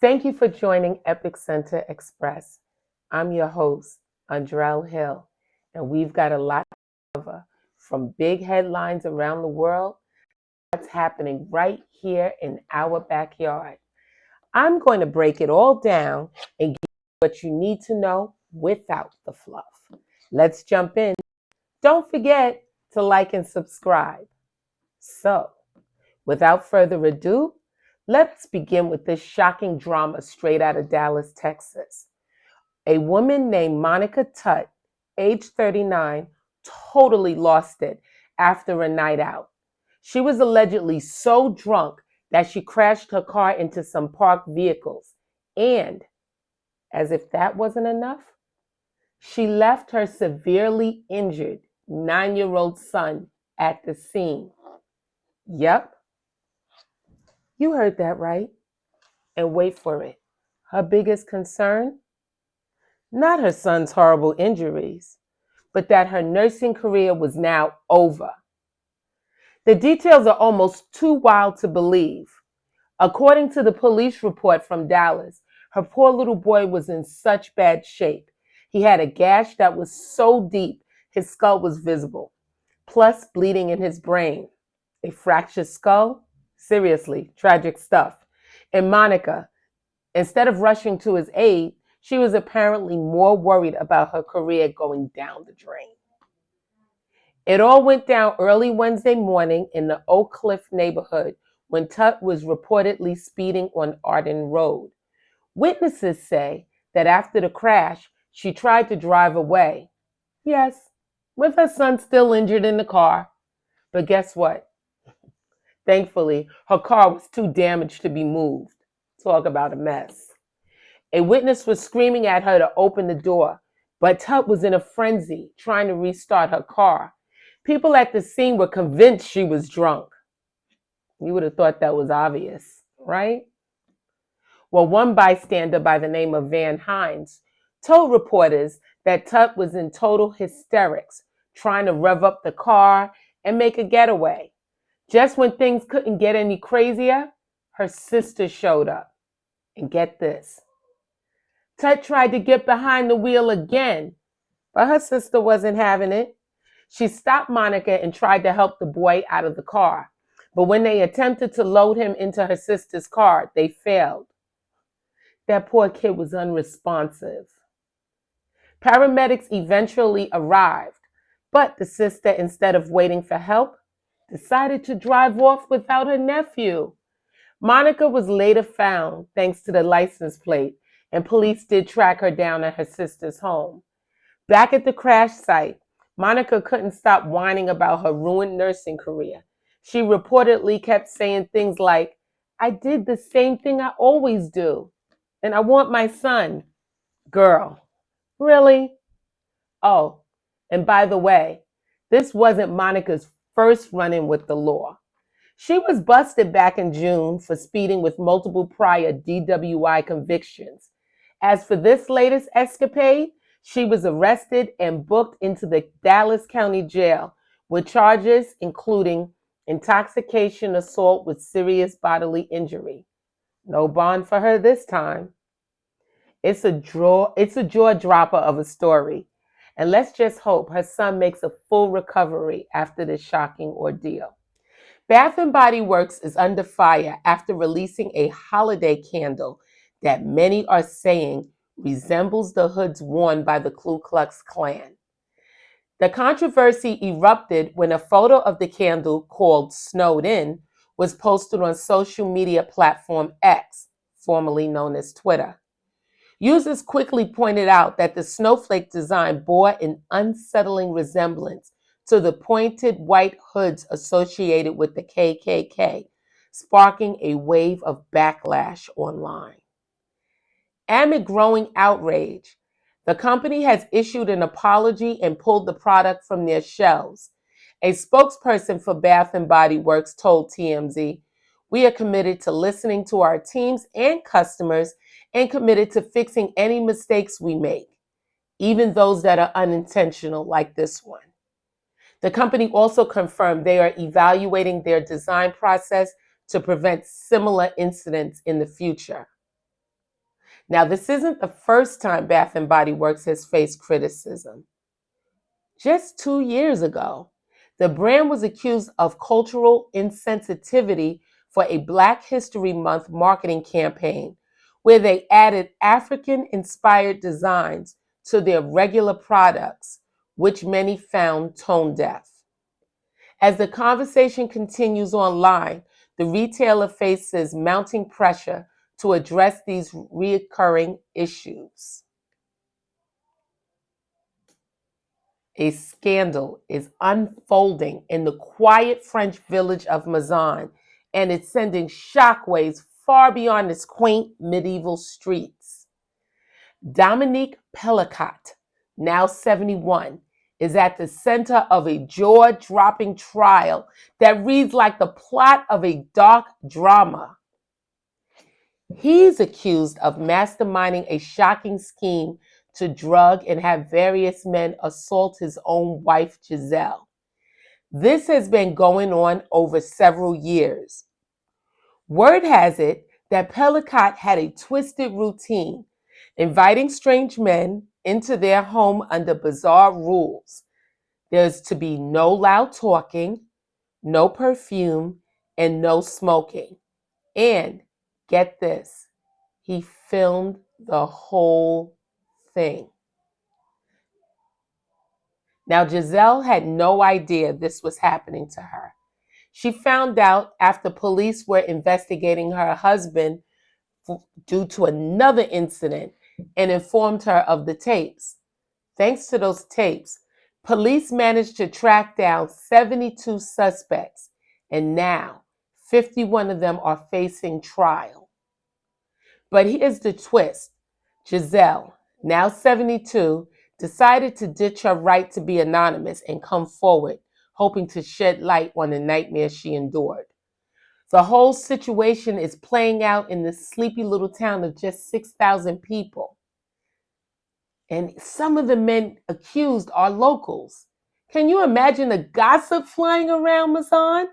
Thank you for joining Epic Center Express. I'm your host, Andrell Hill, and we've got a lot to cover from big headlines around the world, what's happening right here in our backyard. I'm going to break it all down and give you what you need to know without the fluff. Let's jump in. Don't forget to like and subscribe. So, without further ado, let's begin with this shocking drama straight out of Dallas, Texas. A woman named Monica Tutt, age 39, totally lost it after a night out. She was allegedly so drunk that she crashed her car into some parked vehicles. And, as if that wasn't enough, she left her severely injured 9-year-old son at the scene. Yep, you heard that right. And wait for it. Her biggest concern? Not her son's horrible injuries, but that her nursing career was now over. The details are almost too wild to believe. According to the police report from Dallas, her poor little boy was in such bad shape. He had a gash that was so deep his skull was visible, plus bleeding in his brain. A fractured skull? Seriously, tragic stuff. And Monica, instead of rushing to his aid, she was apparently more worried about her career going down the drain. It all went down early Wednesday morning in the Oak Cliff neighborhood when Tutt was reportedly speeding on Arden Road. Witnesses say that after the crash, she tried to drive away. Yes, with her son still injured in the car. But guess what? Thankfully, her car was too damaged to be moved. Talk about a mess. A witness was screaming at her to open the door, but Tutt was in a frenzy trying to restart her car. People at the scene were convinced she was drunk. You would have thought that was obvious, right? Well, one bystander by the name of Van Hines told reporters that Tutt was in total hysterics, trying to rev up the car and make a getaway. Just when things couldn't get any crazier, her sister showed up. And get this. Tutt tried to get behind the wheel again, but her sister wasn't having it. She stopped Monica and tried to help the boy out of the car. But when they attempted to load him into her sister's car, they failed. That poor kid was unresponsive. Paramedics eventually arrived, but the sister, instead of waiting for help, decided to drive off without her nephew. Monica was later found thanks to the license plate, and police did track her down at her sister's home. Back at the crash site, Monica couldn't stop whining about her ruined nursing career. She reportedly kept saying things like, "I did the same thing I always do, and I want my son." Girl, really? Oh, and by the way, this wasn't Monica's first run-in with the law. She was busted back in June for speeding with multiple prior DWI convictions. As for this latest escapade, she was arrested and booked into the Dallas County Jail with charges including intoxication, assault with serious bodily injury. No bond for her this time. It's a jaw dropper of a story. And let's just hope her son makes a full recovery after this shocking ordeal. Bath and Body Works is under fire after releasing a holiday candle that many are saying resembles the hoods worn by the Ku Klux Klan. The controversy erupted when a photo of the candle called Snowed In was posted on social media platform X, formerly known as Twitter. Users quickly pointed out that the snowflake design bore an unsettling resemblance to the pointed white hoods associated with the KKK, sparking a wave of backlash online. Amid growing outrage, the company has issued an apology and pulled the product from their shelves. A spokesperson for Bath and Body Works told TMZ, "We are committed to listening to our teams and customers and committed to fixing any mistakes we make, even those that are unintentional like this one." The company also confirmed they are evaluating their design process to prevent similar incidents in the future. Now, this isn't the first time Bath & Body Works has faced criticism. Just 2 years ago, the brand was accused of cultural insensitivity for a Black History Month marketing campaign where they added African-inspired designs to their regular products, which many found tone deaf. As the conversation continues online, the retailer faces mounting pressure to address these recurring issues. A scandal is unfolding in the quiet French village of Mazan, and it's sending shockwaves far beyond its quaint medieval streets. Dominique Pellicot, now 71, is at the center of a jaw-dropping trial that reads like the plot of a dark drama. He's accused of masterminding a shocking scheme to drug and have various men assault his own wife, Giselle. This has been going on over several years. Word has it that Pellicot had a twisted routine, inviting strange men into their home under bizarre rules. There's to be no loud talking, no perfume, and no smoking. And get this, he filmed the whole thing. Now, Giselle had no idea this was happening to her. She found out after police were investigating her husband due to another incident and informed her of the tapes. Thanks to those tapes, police managed to track down 72 suspects, and now 51 of them are facing trial. But here's the twist. Giselle, now 72, decided to ditch her right to be anonymous and come forward, hoping to shed light on the nightmare she endured. The whole situation is playing out in this sleepy little town of just 6,000 people. And some of the men accused are locals. Can you imagine the gossip flying around Mazan?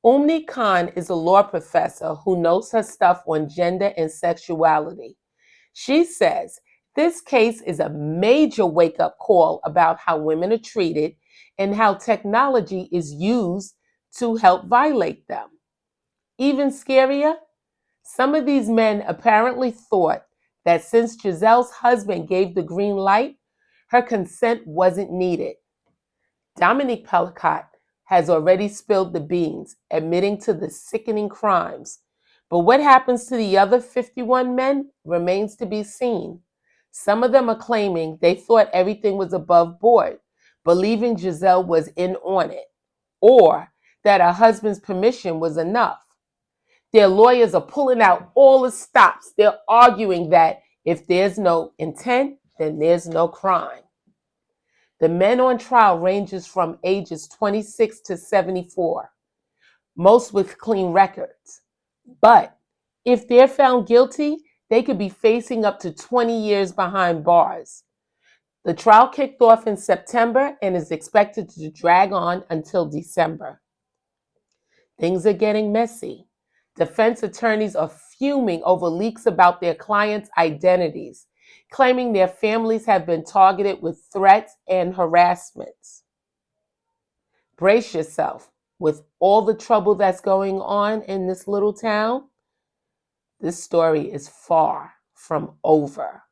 Umni Khan is a law professor who knows her stuff on gender and sexuality. She says this case is a major wake-up call about how women are treated and how technology is used to help violate them. Even scarier, some of these men apparently thought that since Giselle's husband gave the green light, her consent wasn't needed. Dominique Pellicot has already spilled the beans, admitting to the sickening crimes. But what happens to the other 51 men remains to be seen. Some of them are claiming they thought everything was above board, believing Giselle was in on it, or that her husband's permission was enough. Their lawyers are pulling out all the stops. They're arguing that if there's no intent, then there's no crime. The men on trial ranges from ages 26 to 74, most with clean records. But if they're found guilty, they could be facing up to 20 years behind bars. The trial kicked off in September and is expected to drag on until December. Things are getting messy. Defense attorneys are fuming over leaks about their clients' identities, claiming their families have been targeted with threats and harassments. Brace yourself. With all the trouble that's going on in this little town, this story is far from over.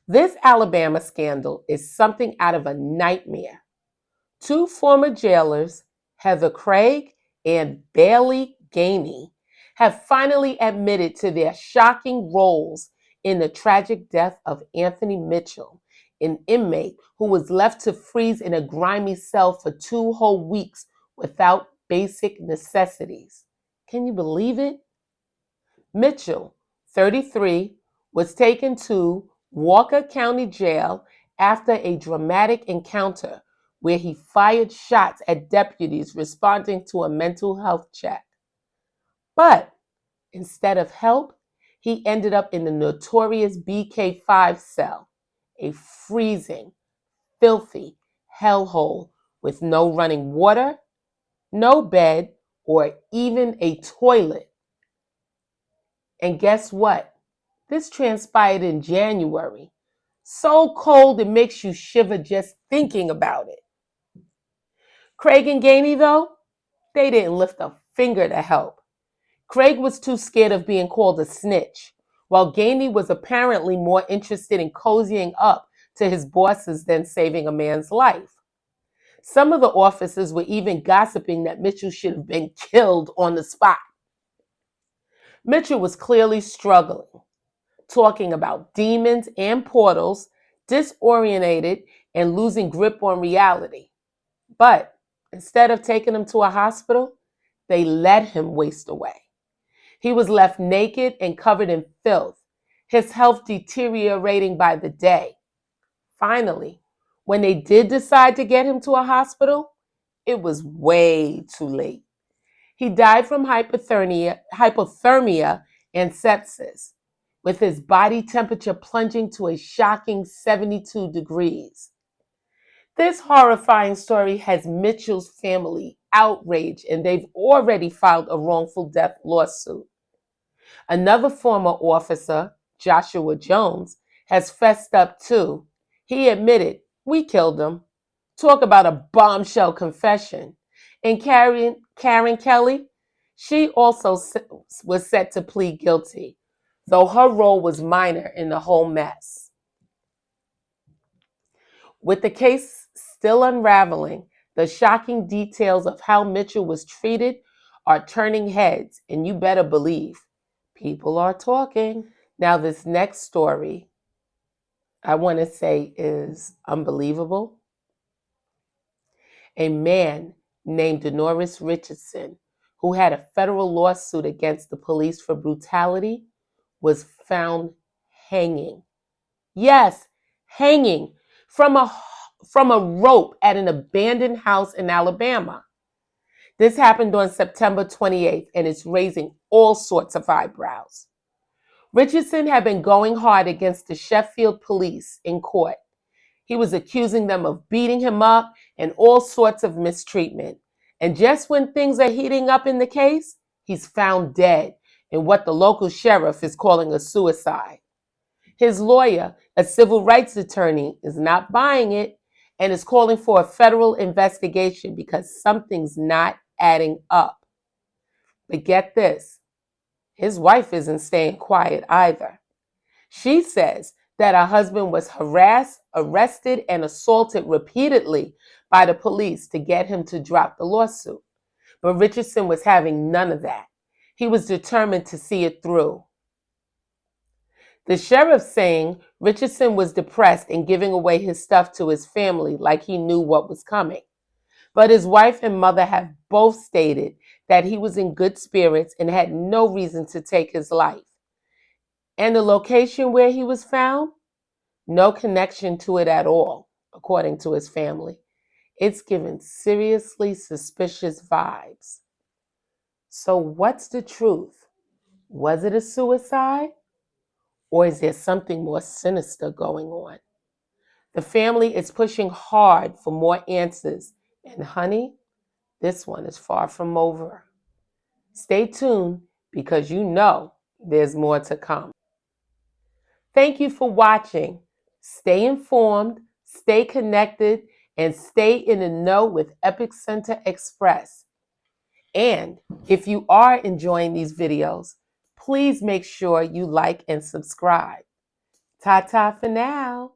This Alabama scandal is something out of a nightmare. Two former jailers, Heather Craig and Bailey Gainey, have finally admitted to their shocking roles in the tragic death of Anthony Mitchell, an inmate who was left to freeze in a grimy cell for 2 whole weeks without basic necessities. Can you believe it? Mitchell, 33, was taken to Walker County Jail after a dramatic encounter where he fired shots at deputies responding to a mental health check. But instead of help, he ended up in the notorious BK5 cell, a freezing, filthy hellhole with no running water, no bed, or even a toilet. And guess what? This transpired in January. So cold it makes you shiver just thinking about it. Craig and Gainey, though, they didn't lift a finger to help. Craig was too scared of being called a snitch, while Gainey was apparently more interested in cozying up to his bosses than saving a man's life. Some of the officers were even gossiping that Mitchell should have been killed on the spot. Mitchell was clearly struggling, talking about demons and portals, disorientated and losing grip on reality. But instead of taking him to a hospital, they let him waste away. He was left naked and covered in filth, his health deteriorating by the day. Finally, when they did decide to get him to a hospital, it was way too late. He died from hypothermia and sepsis, with his body temperature plunging to a shocking 72 degrees. This horrifying story has Mitchell's family outraged, and they've already filed a wrongful death lawsuit. Another former officer, Joshua Jones, has fessed up too. He admitted, "We killed him." Talk about a bombshell confession. And Karen Kelly, she also was set to plead guilty, though her role was minor in the whole mess. With the case still unraveling, the shocking details of how Mitchell was treated are turning heads, and you better believe people are talking. Now, this next story, I want to say, is unbelievable. A man named Denoris Richardson, who had a federal lawsuit against the police for brutality, was found hanging. Yes, hanging from a rope at an abandoned house in Alabama. This happened on September 28th, and it's raising all sorts of eyebrows. Richardson had been going hard against the Sheffield police in court. He was accusing them of beating him up and all sorts of mistreatment. And just when things are heating up in the case, he's found dead in what the local sheriff is calling a suicide. His lawyer, a civil rights attorney, is not buying it and is calling for a federal investigation because something's not adding up. But get this, his wife isn't staying quiet either. She says that her husband was harassed, arrested, and assaulted repeatedly by the police to get him to drop the lawsuit. But Richardson was having none of that. He was determined to see it through. The sheriff saying Richardson was depressed and giving away his stuff to his family like he knew what was coming. But his wife and mother have both stated that he was in good spirits and had no reason to take his life. And the location where he was found? No connection to it at all, according to his family. It's given seriously suspicious vibes. So what's the truth? Was it a suicide? Or is there something more sinister going on? The family is pushing hard for more answers. And honey, this one is far from over. Stay tuned because you know there's more to come. Thank you for watching. Stay informed, stay connected, and stay in the know with Epic Center Express. And if you are enjoying these videos, please make sure you like and subscribe. Ta-ta for now.